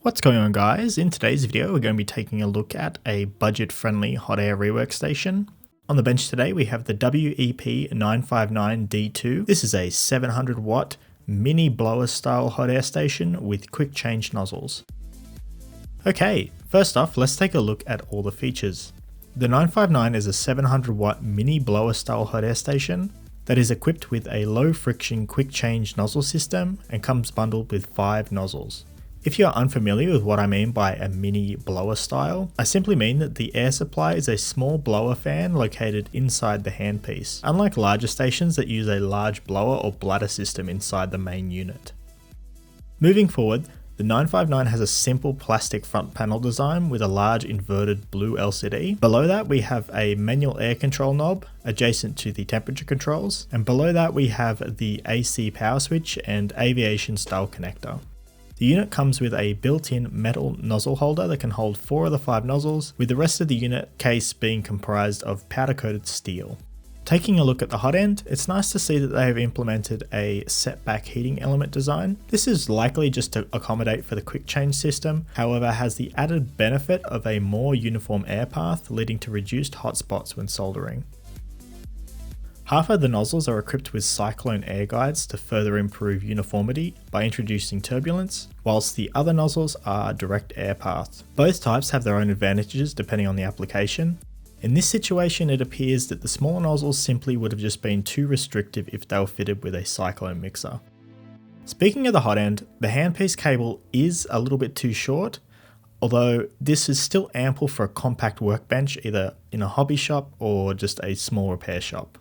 What's going on, guys? In today's video we're going to be taking a look at a budget-friendly hot air rework station. On the bench today we have the WEP 959D2. This is a 700 watt mini blower style hot air station with quick change nozzles. Okay, first off let's take a look at all the features. The 959 is a 700 watt mini blower style hot air station that is equipped with a low friction quick change nozzle system and comes bundled with 5 nozzles. If you are unfamiliar with what I mean by a mini blower style, I simply mean that the air supply is a small blower fan located inside the handpiece, unlike larger stations that use a large blower or bladder system inside the main unit. Moving forward, the 959 has a simple plastic front panel design with a large inverted blue LCD. Below that we have a manual air control knob adjacent to the temperature controls, and below that we have the AC power switch and aviation style connector. The unit comes with a built-in metal nozzle holder that can hold 4 of the 5 nozzles, with the rest of the unit case being comprised of powder-coated steel. Taking a look at the hot end, it's nice to see that they have implemented a setback heating element design. This is likely just to accommodate for the quick change system, however has the added benefit of a more uniform air path leading to reduced hot spots when soldering. Half of the nozzles are equipped with cyclone air guides to further improve uniformity by introducing turbulence, whilst the other nozzles are direct air paths. Both types have their own advantages depending on the application. In this situation it appears that the smaller nozzles simply would have just been too restrictive if they were fitted with a cyclone mixer. Speaking of the hot end, the handpiece cable is a little bit too short, although this is still ample for a compact workbench either in a hobby shop or just a small repair shop.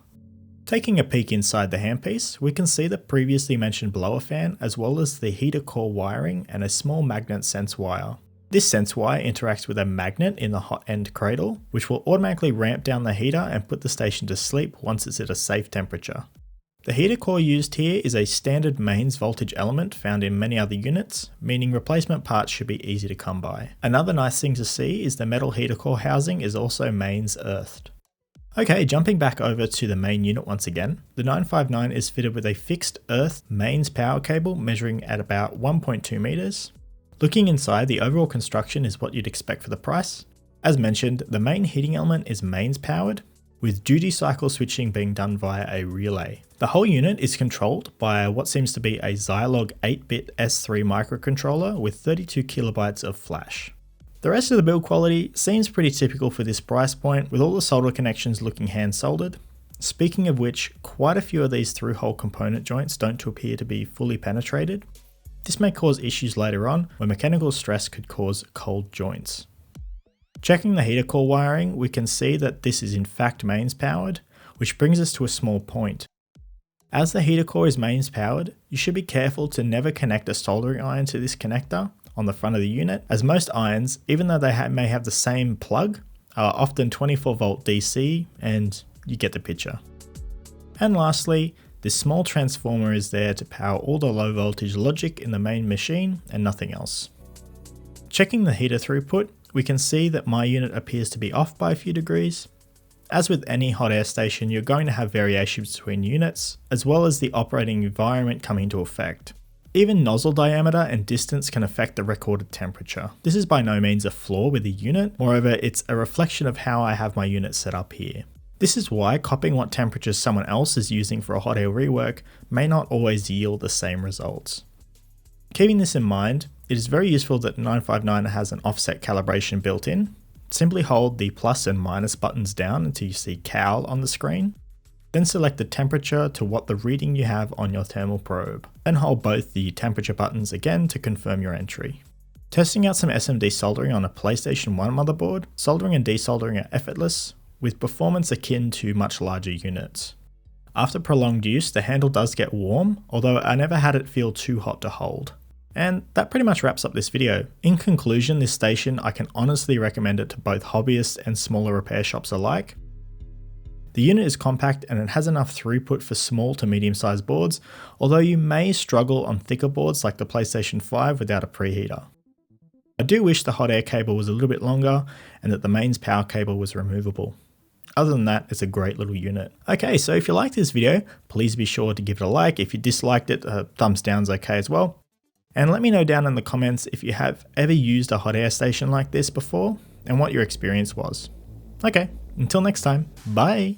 Taking a peek inside the handpiece, we can see the previously mentioned blower fan as well as the heater core wiring and a small magnet sense wire. This sense wire interacts with a magnet in the hot end cradle, which will automatically ramp down the heater and put the station to sleep once it's at a safe temperature. The heater core used here is a standard mains voltage element found in many other units, meaning replacement parts should be easy to come by. Another nice thing to see is the metal heater core housing is also mains earthed. Okay, jumping back over to the main unit once again, the 959 is fitted with a fixed earth mains power cable measuring at about 1.2 meters. Looking inside, the overall construction is what you'd expect for the price. As mentioned, the main heating element is mains powered, with duty cycle switching being done via a relay. The whole unit is controlled by what seems to be a Zilog 8-bit S3 microcontroller with 32 kilobytes of flash. The rest of the build quality seems pretty typical for this price point, with all the solder connections looking hand soldered. Speaking of which, quite a few of these through-hole component joints don't appear to be fully penetrated. This may cause issues later on where mechanical stress could cause cold joints. Checking the heater core wiring, we can see that this is in fact mains powered, which brings us to a small point. As the heater core is mains powered, you should be careful to never connect a soldering iron to this connector on the front of the unit, as most irons, even though they may have the same plug, are often 24 volt DC, and you get the picture. And lastly, this small transformer is there to power all the low voltage logic in the main machine and nothing else. Checking the heater throughput, we can see that my unit appears to be off by a few degrees. As with any hot air station, you're going to have variations between units, as well as the operating environment coming into effect. Even nozzle diameter and distance can affect the recorded temperature. This is by no means a flaw with the unit, moreover it's a reflection of how I have my unit set up here. This is why copying what temperatures someone else is using for a hot air rework may not always yield the same results. Keeping this in mind, it is very useful that 959 has an offset calibration built in. Simply hold the plus and minus buttons down until you see cal on the screen. Then select the temperature to what the reading you have on your thermal probe. Then hold both the temperature buttons again to confirm your entry. Testing out some SMD soldering on a PlayStation 1 motherboard, soldering and desoldering are effortless, with performance akin to much larger units. After prolonged use, the handle does get warm, although I never had it feel too hot to hold. And that pretty much wraps up this video. In conclusion, this station, I can honestly recommend it to both hobbyists and smaller repair shops alike. The unit is compact and it has enough throughput for small to medium sized boards, although you may struggle on thicker boards like the PlayStation 5 without a preheater. I do wish the hot air cable was a little bit longer and that the mains power cable was removable. Other than that, it's a great little unit. Okay, so if you liked this video, please be sure to give it a like. If you disliked it, thumbs down is okay as well. And let me know down in the comments if you have ever used a HotAir station like this before and what your experience was. Okay, until next time, bye!